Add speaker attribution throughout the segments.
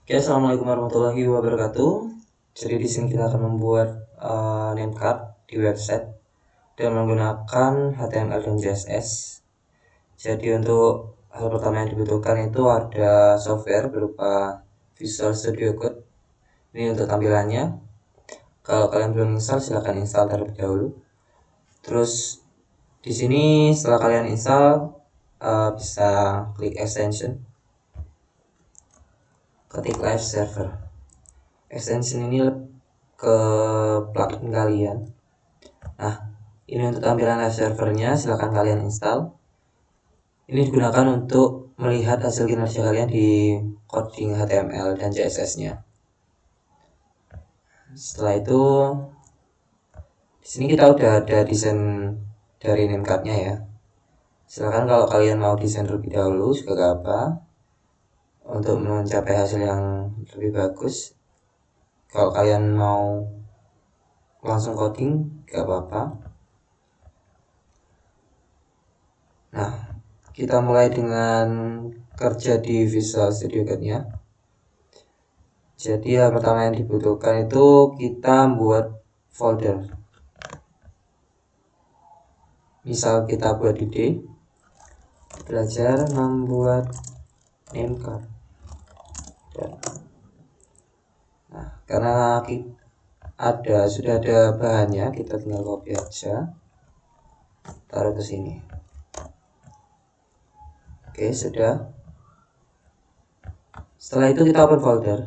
Speaker 1: Oke, assalamualaikum warahmatullahi wabarakatuh. Jadi di sini kita akan membuat name card di website dengan menggunakan HTML dan CSS. Jadi untuk hal pertama yang dibutuhkan itu ada software berupa Visual Studio Code. Ini untuk tampilannya. Kalau kalian belum install, silahkan install terlebih dahulu. Terus di sini setelah kalian install bisa klik extension, ketik live server. Extension ini ke plugin kalian. Nah, ini untuk tampilan live servernya, silahkan kalian install. Ini digunakan untuk melihat hasil kinerja kalian di coding HTML dan CSS-nya. Setelah itu, di sini kita udah ada desain dari name card-nya ya. Silahkan kalau kalian mau desain terlebih dahulu juga gak apa, untuk mencapai hasil yang lebih bagus. Kalau kalian mau langsung coding gak apa-apa. Nah, kita mulai dengan kerja di Visual Studio Code-nya. Jadi hal pertama yang dibutuhkan itu kita buat folder. Misal kita buat ide, belajar membuat name card. Nah, karena sudah ada bahannya, kita tinggal copy aja, taruh ke sini. Oke, sudah. Setelah itu kita open folder.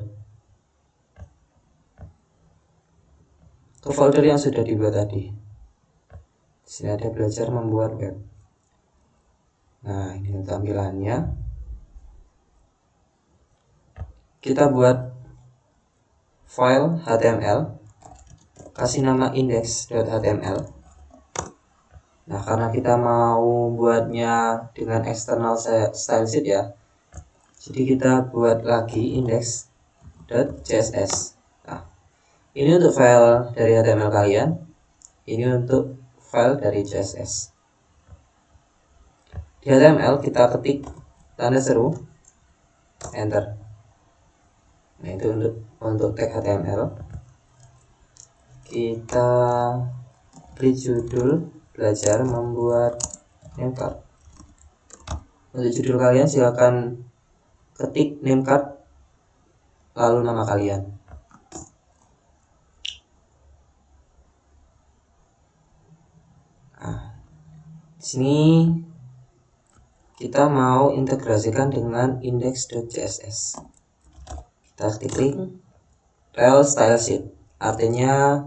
Speaker 1: Ke folder yang sudah dibuat tadi. Di sini ada belajar membuat web. Nah, ini tampilannya. Kita buat file HTML, kasih nama index.html. Nah, karena kita mau buatnya dengan external style sheet ya, jadi kita buat lagi index.css. Nah, ini untuk file dari HTML kalian, ini untuk file dari CSS. Di HTML kita ketik tanda seru, enter. Nah, itu untuk tag HTML. Kita beri judul belajar membuat name card. Untuk judul kalian silakan ketik name card lalu nama kalian. Nah, di sini kita mau integrasikan dengan index.css. Kita klik rel style sheet, artinya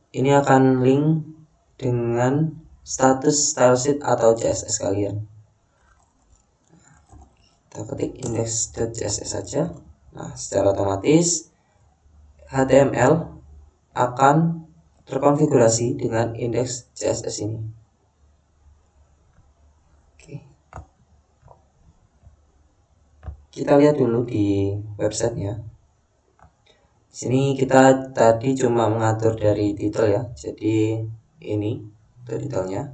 Speaker 1: ini akan link dengan status style sheet atau CSS kalian. Kita ketik index.css saja. Nah, secara otomatis HTML akan terkonfigurasi dengan indeks CSS ini. Oke. Kita lihat dulu di websitenya. Di sini kita tadi cuma mengatur dari title ya, jadi ini untuk detailnya.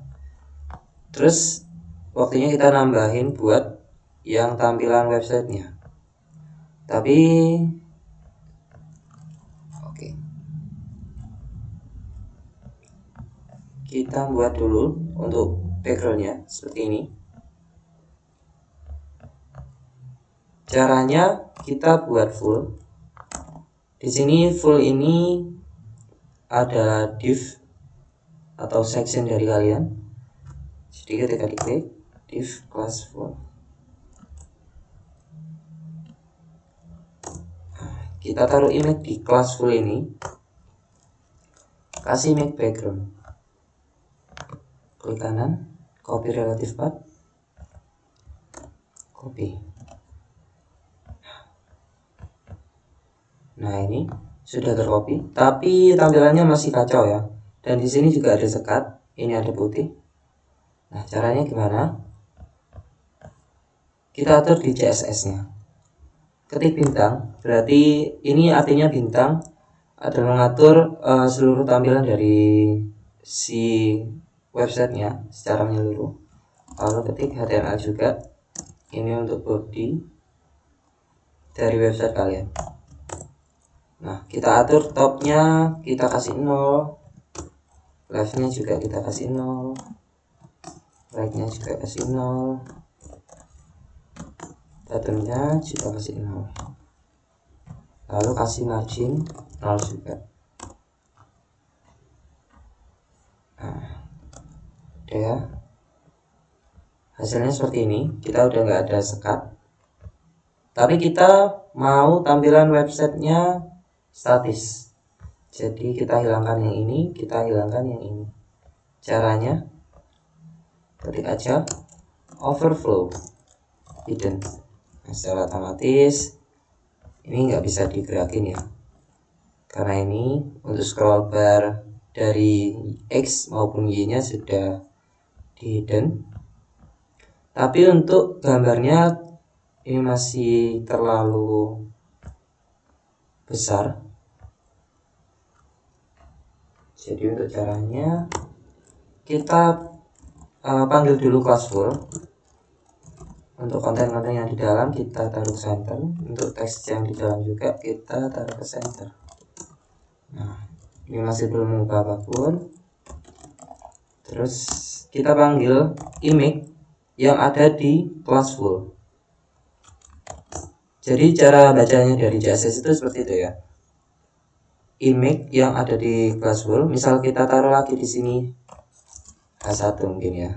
Speaker 1: Terus waktunya kita nambahin buat yang tampilan websitenya. Tapi oke, kita buat dulu untuk backgroundnya seperti ini. Caranya kita buat full. Di sini full ini adalah div atau section dari kalian. Jadi ketika diklik div class full, kita taruh image di class full ini, kasih image background, klik kanan, copy relative path, copy. Nah, ini sudah tercopy, tapi tampilannya masih kacau ya. Dan di sini juga ada sekat, ini ada putih. Nah, caranya gimana? Kita atur di CSS-nya. Ketik bintang, berarti ini artinya bintang adalah mengatur seluruh tampilan dari si websitenya secara menyeluruh. Lalu ketik HTML juga, ini untuk body. dari website kalian. Nah, kita atur topnya kita kasih 0, left-nya juga kita kasih 0, right-nya juga kasih 0, bottom-nya juga kasih 0, lalu kasih margin 0 juga. Nah, udah ya, hasilnya seperti ini. Kita udah nggak ada sekat, tapi kita mau tampilan websitenya statis, jadi kita hilangkan yang ini, kita hilangkan yang ini. Caranya ketik aja overflow hidden. Nah, secara otomatis ini nggak bisa digerakin ya, karena ini untuk scroll bar dari X maupun Y nya sudah di hidden, tapi untuk gambarnya ini masih terlalu besar. Jadi untuk caranya kita panggil dulu class full. Untuk konten-konten yang di dalam kita taruh center, untuk teks yang di dalam juga kita taruh ke center. Nah, ini masih belum mengubah apapun. Terus kita panggil image yang ada di class full. Jadi cara bacanya dari CSS itu seperti itu ya. Image yang ada di class full, misal kita taruh lagi di sini H1 mungkin ya.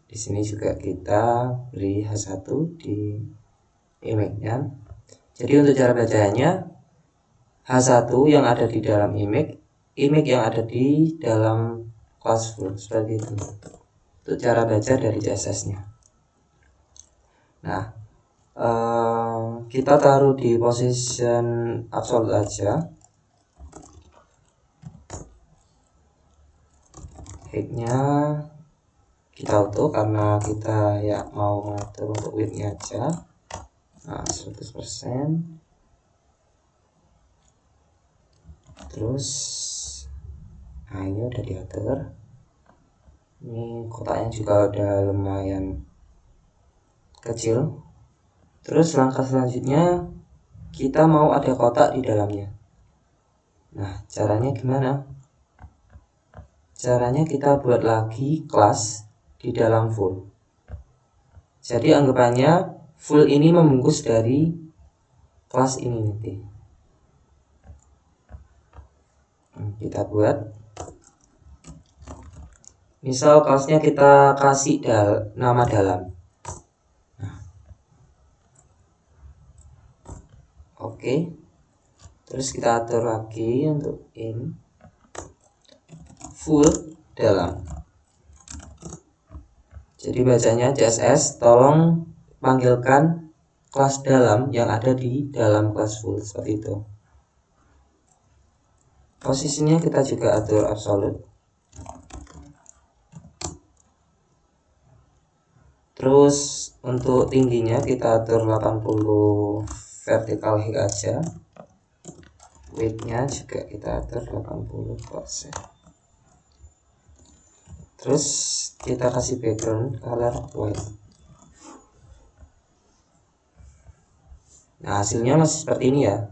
Speaker 1: Di sini juga kita beri H1 di image-nya. Jadi untuk cara bacanya H1 yang ada di dalam image yang ada di dalam class full, seperti itu. Untuk cara baca dari CSS-nya. Nah, kita taruh di position absolute aja. Height-nya kita auto karena kita ya mau mengatur untuk width-nya aja. Nah, 100%. Terus nah ini udah diatur. Ini kotaknya juga udah lumayan kecil. Terus langkah selanjutnya kita mau ada kotak di dalamnya. Nah, caranya gimana? Caranya kita buat lagi kelas di dalam full. Jadi anggapannya full ini membungkus dari kelas ini nanti. Kita buat, misal kelasnya kita kasih nama dalam. Oke. Terus kita atur lagi untuk in full dalam. Jadi bacanya CSS tolong panggilkan kelas dalam yang ada di dalam kelas full, seperti itu. Posisinya kita juga atur absolute. Terus untuk tingginya kita atur 80 vertical height aja. Width-nya juga kita atur 80%. Terus kita kasih background color white. Nah, hasilnya masih seperti ini ya.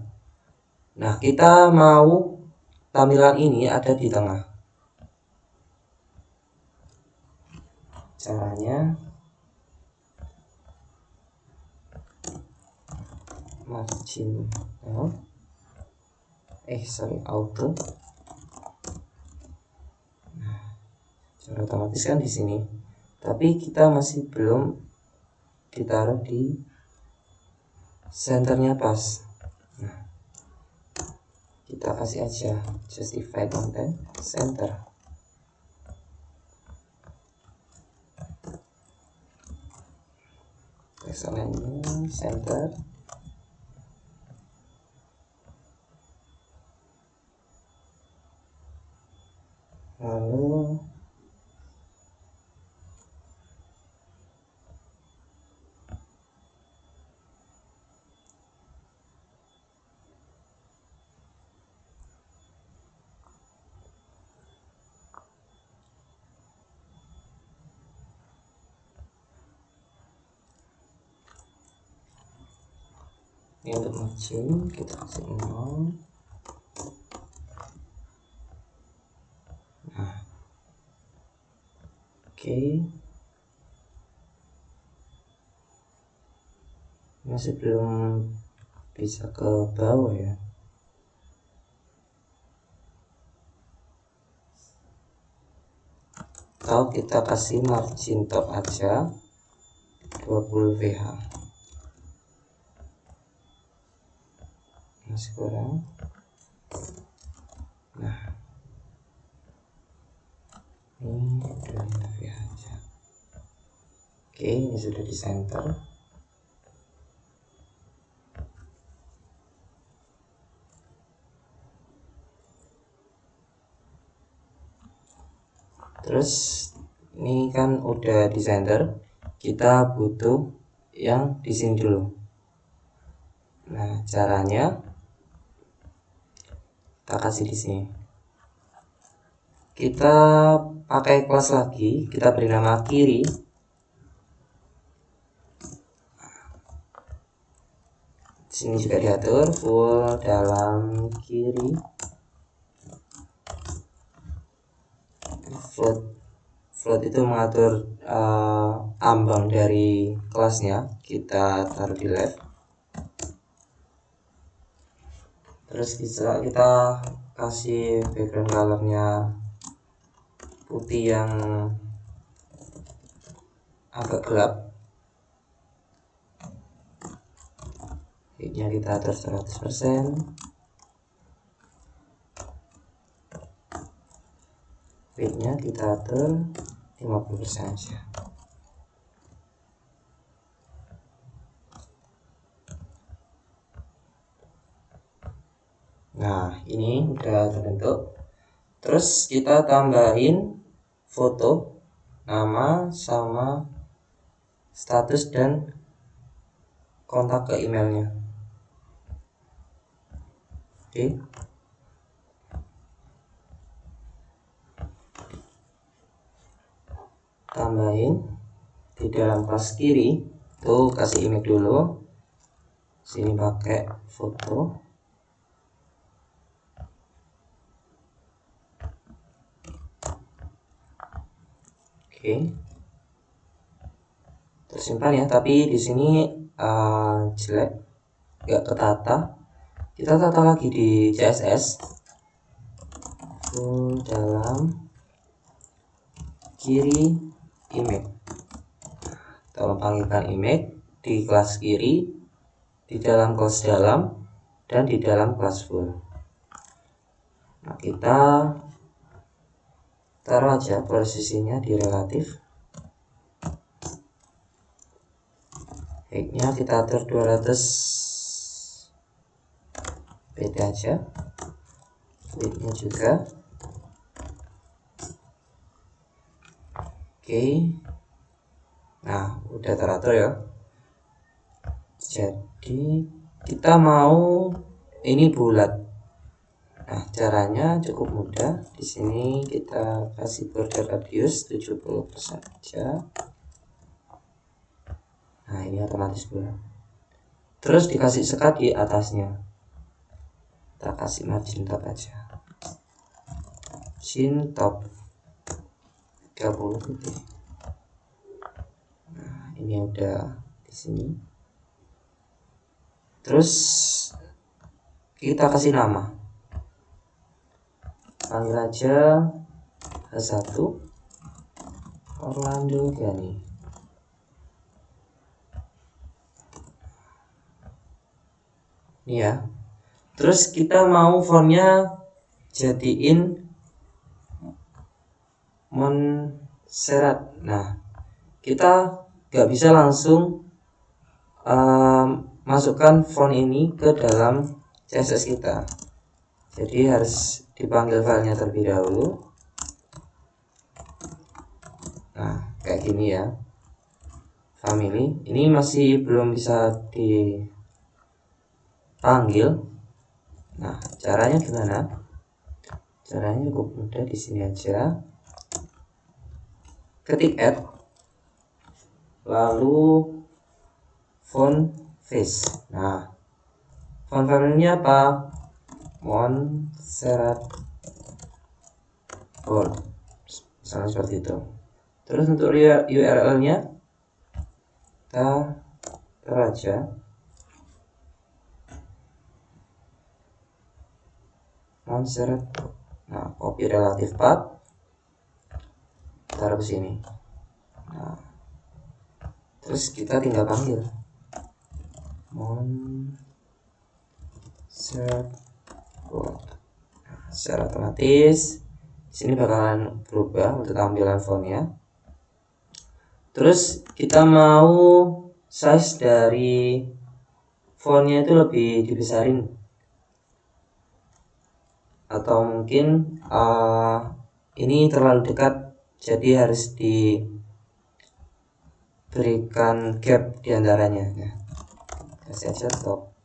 Speaker 1: Nah, kita mau tampilan ini ada di tengah. Caranya margin auto. Nah, cara otomatis kan di sini, tapi kita masih belum ditaruh di centernya pas. Nah, kita kasih aja justify content center. Excellent center. Lalu Ini untuk margin kita kasih 0. Nah, oke. Masih belum bisa ke bawah ya. Atau kita kasih margin top aja 20 VH. Masih kurang. Nah, ini 20 VH aja. Oke, ini sudah di center. Terus ini kan udah di center, kita butuh yang di sini dulu. Nah, caranya kita kasih di sini. Kita pakai kelas lagi, kita beri nama kiri. Sini juga diatur full dalam kiri. Float itu mengatur ambang dari kelasnya, kita taruh di left. Terus kita kasih background colornya putih yang agak gelap. Hitnya kita atur 100%. Widthnya kita atur 50% aja. Nah, ini udah terbentuk. Terus kita tambahin foto, nama, sama status dan kontak ke emailnya. Oke. Tambahin di dalam kelas kiri tuh, kasih image dulu. Sini pakai foto. Oke. Tersimpan ya, tapi di sini jelek, gak ketata. Kita tata lagi di CSS. Full dalam kiri image. Tolong panggilkan image di kelas kiri, di dalam kelas dalam, dan di dalam kelas full. Nah, kita taruh aja posisinya di relatif. Height-nya kita atur 200 pt aja. Width-nya juga. Oke. Nah, udah teratur ya. Jadi kita mau ini bulat. Nah, caranya cukup mudah. Di sini kita kasih border radius 70% aja. Nah, ini otomatis bulat. Terus dikasih sekat di atasnya. Kita kasih margin top aja. Margin top 30 pt. Nah, ini udah di sini. Terus kita kasih nama. Panggil aja H1 Orlando Gani. Ini ya. Terus kita mau fontnya jadiin Montserrat. Nah, kita gak bisa langsung masukkan font ini ke dalam CSS kita. Jadi harus dipanggil filenya terlebih dahulu. Nah, kayak gini ya. Family. Ini masih belum bisa dipanggil. Nah, caranya gimana? Caranya cukup mudah, di sini aja. Ketik add, lalu font face. Nah, Font family-nya apa? Montserrat Bold, misalnya seperti itu. Terus untuk URL-nya kita aja Montserrat. Nah, copy relative path, taruh ke sini. Nah, terus kita tinggal panggil Montserrat Bold. Nah, secara otomatis sini bakalan berubah untuk tampilan fontnya. Terus kita mau size dari fontnya itu lebih dibesarin, atau mungkin ini terlalu dekat, jadi harus diberikan gap diantaranya. Nah, kasih aja top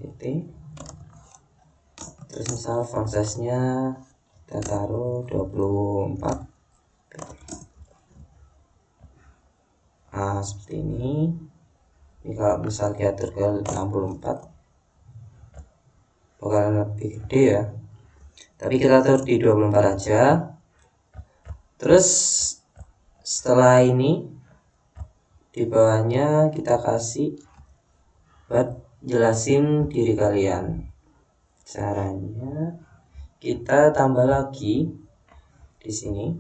Speaker 1: pt. Terus misal font size nya kita taruh 24. Nah, seperti ini. Ini kalau misal diatur ke 64 bakalan lebih gede ya, tapi kita atur di 24 aja. Terus setelah ini di bawahnya kita kasih buat jelasin diri kalian. Caranya kita tambah lagi di sini,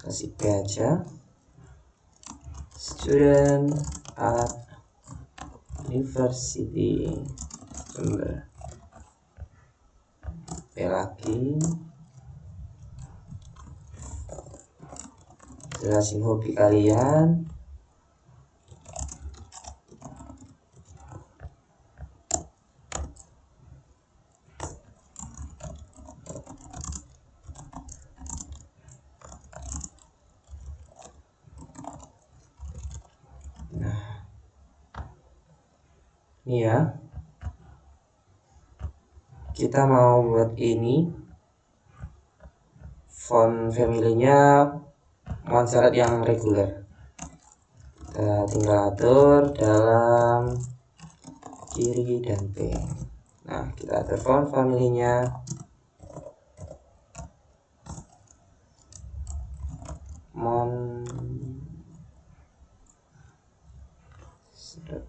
Speaker 1: kasih P aja, student at University Jember. P lagi, jelasin hobi kalian. Nah, ini ya, kita mau buat ini font family-nya Montserrat yang reguler. Kita tinggal atur dalam kiri dan P. Nah, kita atur font family-nya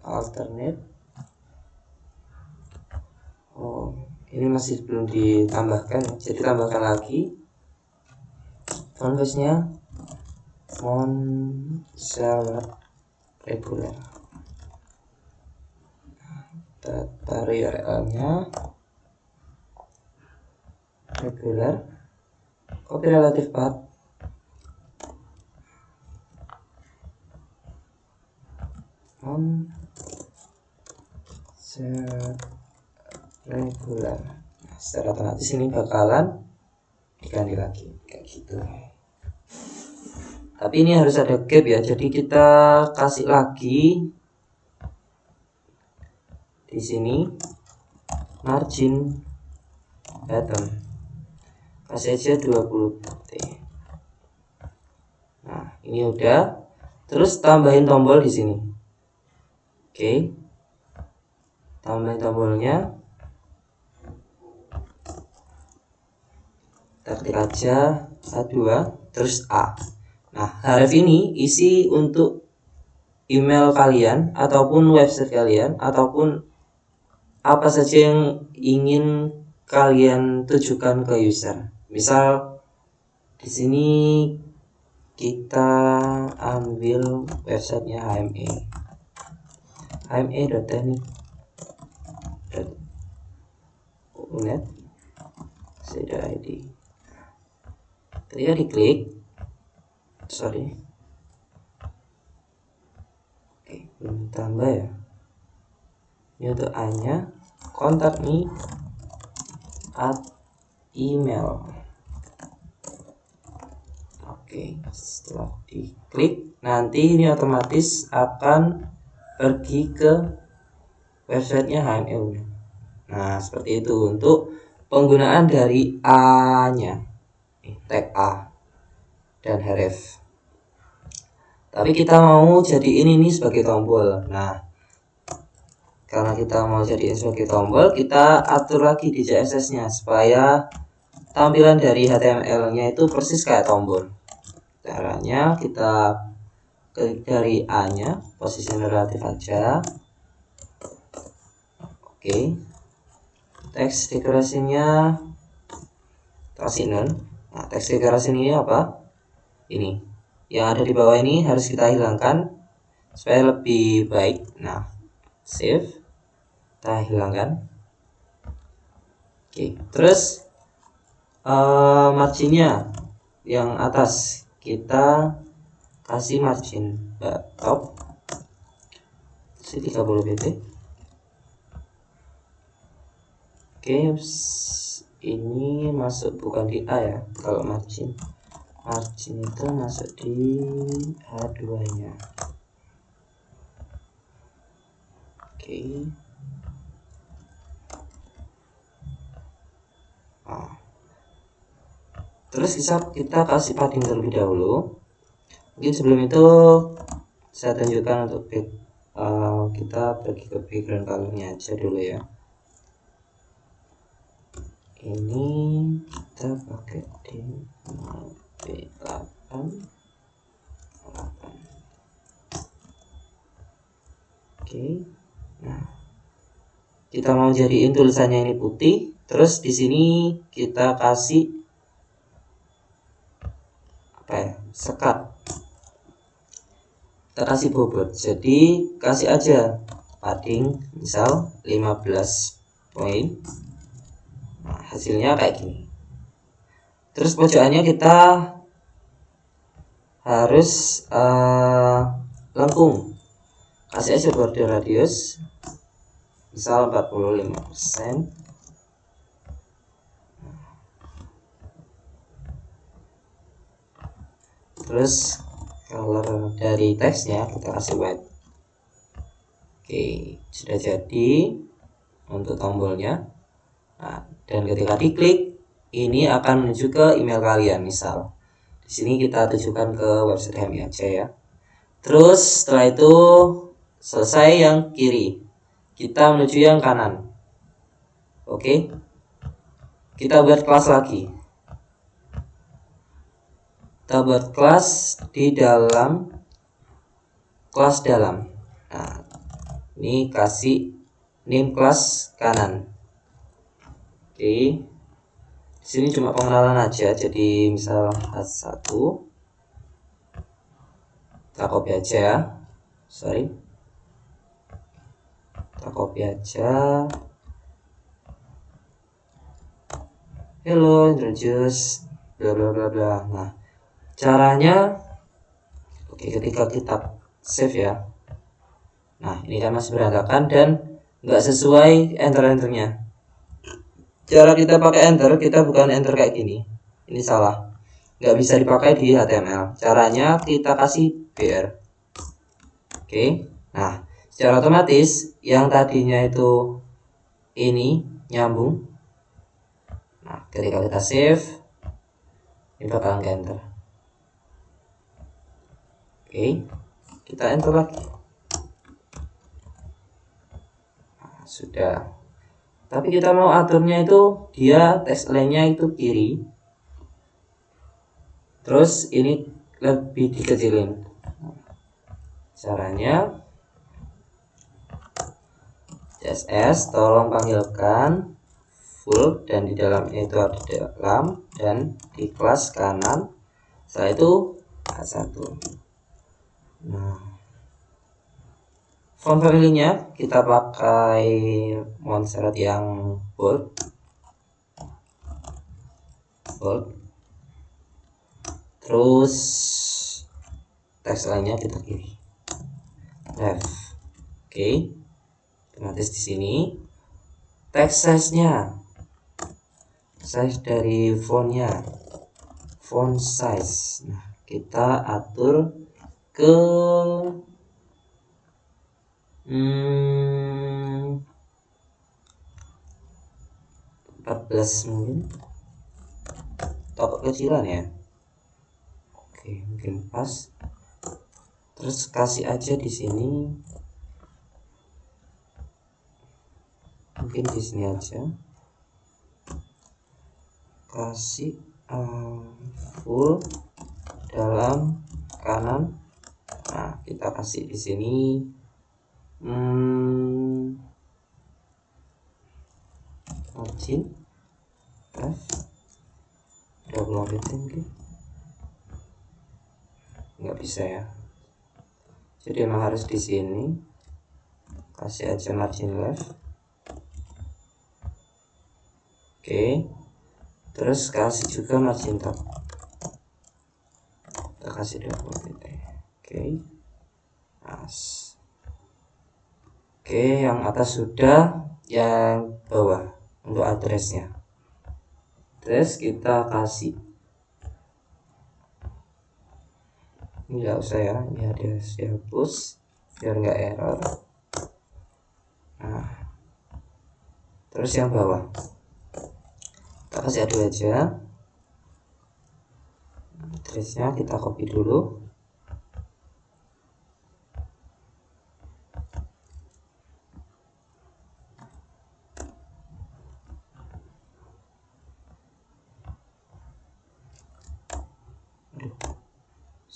Speaker 1: alternate. Oh, ini masih belum ditambahkan, jadi tambahkan lagi font base-nya Montserrat reguler. Kita taruh URL-nya reguler, copy relative path, Montserrat reguler. Nah, secara otomatis ini bakalan diganti lagi kayak gitu. Tapi ini harus ada gap ya, jadi kita kasih lagi di sini margin bottom, kasih aja 20 t. Nah, ini udah. Terus tambahin tombol di sini. Oke, tambahin tombolnya, kita ketik aja A2 terus A. Nah, href ini isi untuk email kalian ataupun website kalian ataupun apa saja yang ingin kalian tujukan ke user. Misal di sini kita ambil websitenya hme.teknik.net id. Ketika diklik, oke, belum tambah ya. Ini untuk A-nya, kontak me at email. Oke, setelah diklik, nanti ini otomatis akan pergi ke websitenya HME. Nah, seperti itu untuk penggunaan dari A-nya, tag A dan href. Tapi kita mau jadiin ini sebagai tombol. Nah, karena kita mau jadiin sebagai tombol, kita atur lagi di CSS nya supaya tampilan dari HTML nya itu persis kayak tombol. Caranya kita klik dari A nya, posisi relatif aja. Oke, teks dekorasinya kasih none. Nah, teks dekorasi ini apa? Ini yang ada di bawah ini harus kita hilangkan supaya lebih baik. Nah, save, kita hilangkan. Oke, terus marginnya yang atas kita kasih margin top 30 pt. Oke, ini masuk bukan di A ya, kalau margin itu masuk di H2 nya. Oke. Terus kita kasih padding terlebih dahulu. Mungkin sebelum itu saya tunjukkan untuk kita pergi ke background colornya aja dulu ya. Ini kita pakai di B8. Oke. Nah, kita mau jadiin tulisannya ini putih. Terus di sini kita kasih sekat, kita kasih bobot, jadi kasih aja padding misal 15 poin. Nah, hasilnya kayak gini. Terus pojokannya kita harus lengkung, kasih aja border radius misal 45%. Terus color dari teksnya kita kasih white. Oke, sudah jadi untuk tombolnya. Nah, dan ketika diklik ini akan menuju ke email kalian. Misal di sini kita tujukan ke website HMI aja ya. Terus setelah itu selesai yang kiri, kita menuju yang kanan. Oke, kita buat kelas lagi. Kita buat kelas di dalam kelas dalam. Nah, ini kasih name kelas kanan. Oke, di sini cuma pengenalan aja. Jadi misal H1, kita copy aja. Kita copy aja. Hello, introduce, bla bla bla bla. Nah, caranya, oke, ketika kita save ya. Nah, ini kan masih berantakan dan nggak sesuai enter-enternya. Cara kita pakai enter, kita bukan enter kayak gini. Ini salah, nggak bisa dipakai di HTML. Caranya kita kasih BR. Oke, nah secara otomatis yang tadinya itu ini nyambung. Nah, ketika kita save, ini bakalan ke enter. Oke, kita enter lagi. Nah, sudah. Tapi kita mau aturnya itu dia text line-nya itu kiri. Terus ini lebih dikecilin. Caranya CSS tolong panggilkan full dan di dalamnya itu ada dalam dan di kelas kanan. Setelah itu H1. Nah, font family-nya kita pakai Montserrat yang bold. Terus teks lainnya kita kiri, left. Oke, otomatis di sini text size-nya, size dari fontnya, font size. Nah, kita atur ke 14 mungkin, atau kecilan ya. Oke, mungkin pas. Terus kasih aja di sini mungkin di sini aja, kasih full dalam kanan. Nah, kita kasih di sini margin left double mungkin nggak bisa ya, jadi emang harus di sini. Kasih aja margin left. Oke, terus kasih juga margin top, kita kasih double titik. Oke, yang atas sudah, yang bawah untuk addressnya. Terus kita kasih, nggak usah ya, ini ada dihapus biar nggak error. Nah, terus yang bawah kita kasih adu aja, addressnya kita copy dulu.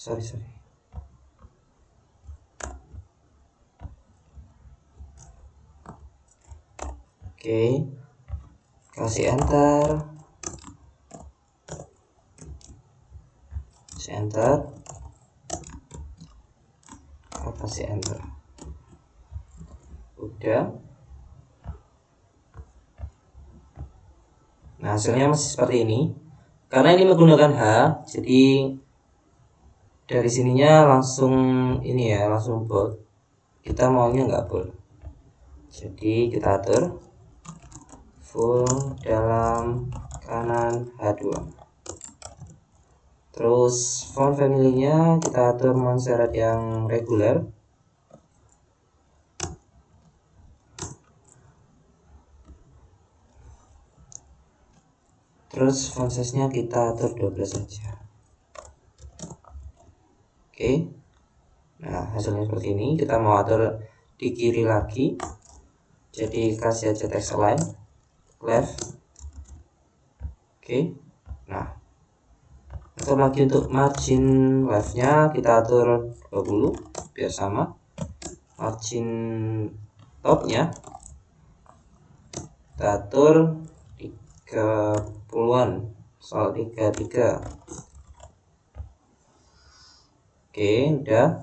Speaker 1: Sorry. Oke, kasih enter. Kasih enter. Udah. Nah, hasilnya masih seperti ini. Karena ini menggunakan H, jadi dari sininya langsung ini ya, langsung bold. Kita maunya nggak bold, jadi kita atur full dalam kanan H2. Terus font family-nya kita atur Montserrat yang reguler. Terus font size-nya kita atur 12 saja. Oke. Nah, hasilnya seperti ini. Kita mau atur di kiri lagi. Jadi kasih aja text align left. Oke. Nah, atur lagi untuk margin left-nya kita atur 20 biar sama. Margin top-nya kita atur 30-an, soal 33. Oke, udah.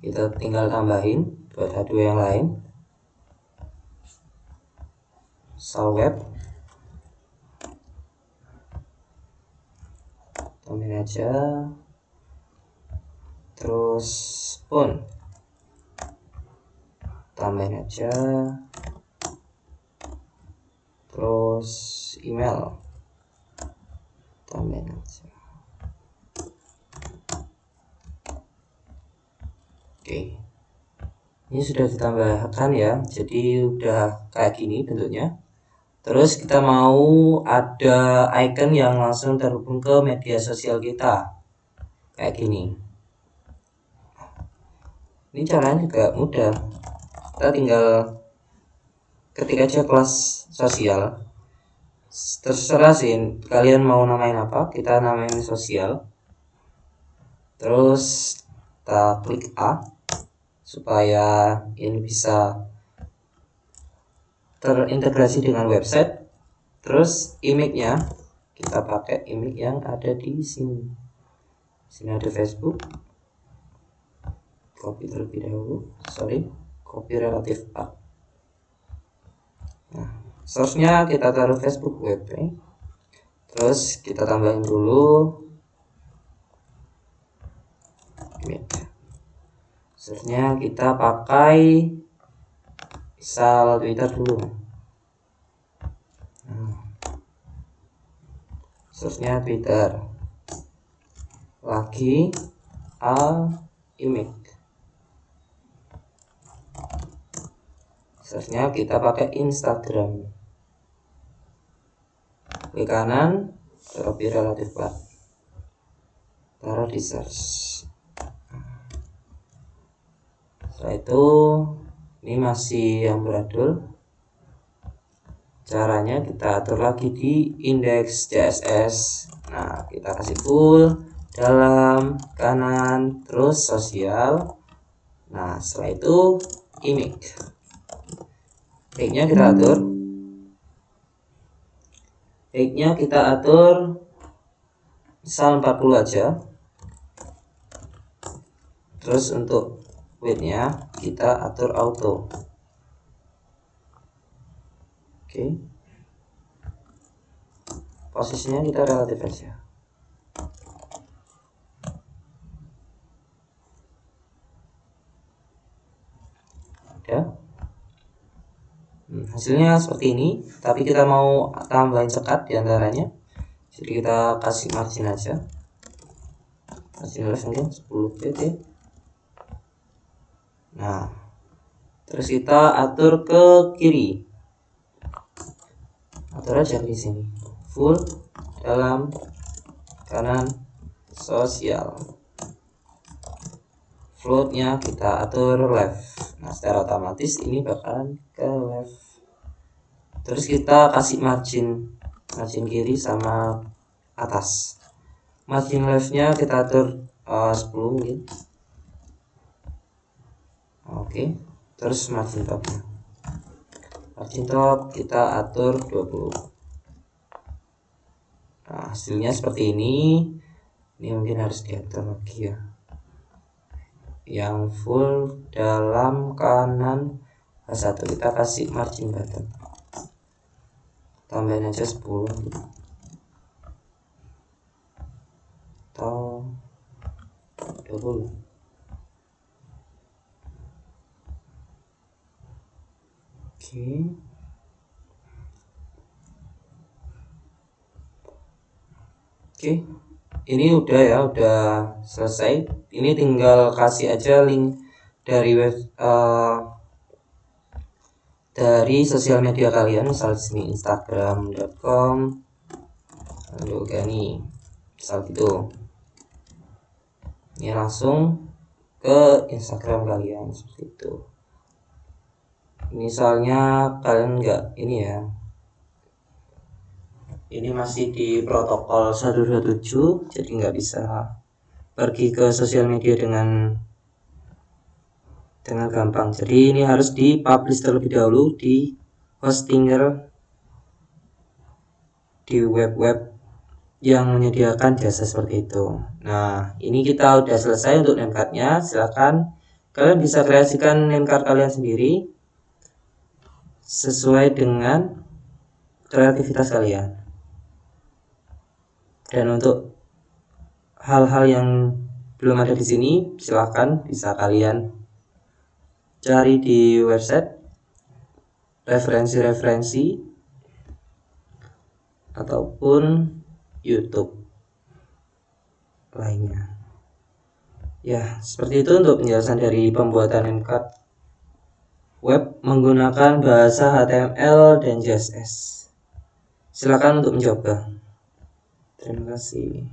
Speaker 1: Kita tinggal tambahin buat H2 yang lain. Soal web tambahin aja. Terus pun tambahin aja. Terus email tambahin aja. Oke, ini sudah ditambahkan ya, jadi udah kayak gini bentuknya. Terus kita mau ada icon yang langsung terhubung ke media sosial kita kayak gini. Ini caranya juga mudah, kita tinggal ketik aja kelas sosial, terserah sih kalian mau namain apa, kita namain sosial. Terus kita klik A supaya ini bisa terintegrasi dengan website. Terus image-nya kita pakai image yang ada di sini. Sini ada Facebook. Copy terlebih dahulu. Copy relatif A. Nah, source-nya kita taruh Facebook web. Terus kita tambahin dulu image. Source-nya kita pakai misal Twitter dulu. Source-nya Twitter. Lagi image. Source-nya kita pakai Instagram. Klik kanan, copy relatif plat. Taruh di search. Setelah itu Ini masih amburadul. Caranya kita atur lagi di index CSS. Nah, kita kasih full, dalam, kanan, terus sosial. Nah, setelah itu image. Tag-nya kita atur. Tag-nya kita atur misal 40 aja. Terus untuk width-nya kita atur auto. Oke. Posisinya kita relatif aja. Ya. Hasilnya seperti ini, tapi kita mau tambahin sekat diantaranya. Jadi kita kasih margin aja. Margin left mungkin 10 pt. Nah, terus kita atur ke kiri. Atur aja di sini. Full, dalam, kanan, sosial. Floatnya kita atur left. Nah, secara otomatis ini bakalan ke left. Terus kita kasih margin kiri sama atas. Margin leftnya kita atur 10 mungkin. Oke. Terus margin topnya. Margin top kita atur 20. Nah, hasilnya seperti ini. Ini mungkin harus diatur lagi ya. Yang full, dalam, kanan, H1 kita kasih margin button. Tambahin aja 10 atau 20. Oke. Ini udah ya, udah selesai. Ini tinggal kasih aja link dari web dari sosial media kalian, misal di sini instagram.com lalu gani misal gitu. Ini langsung ke Instagram kalian seperti itu. Misalnya kalian enggak ini ya, ini masih di protokol 127, jadi nggak bisa pergi ke sosial media dengan gampang. Jadi ini harus dipublish terlebih dahulu di hostinger di web-web yang menyediakan jasa seperti itu. Nah, ini kita udah selesai untuk name card-nya. Silakan kalian bisa kreasikan name card kalian sendiri sesuai dengan kreativitas kalian. Dan untuk hal-hal yang belum ada di sini, silakan bisa kalian cari di website referensi-referensi ataupun YouTube lainnya. Ya, seperti itu untuk penjelasan dari pembuatan name card web menggunakan bahasa HTML dan CSS. Silakan untuk mencoba. Terima kasih.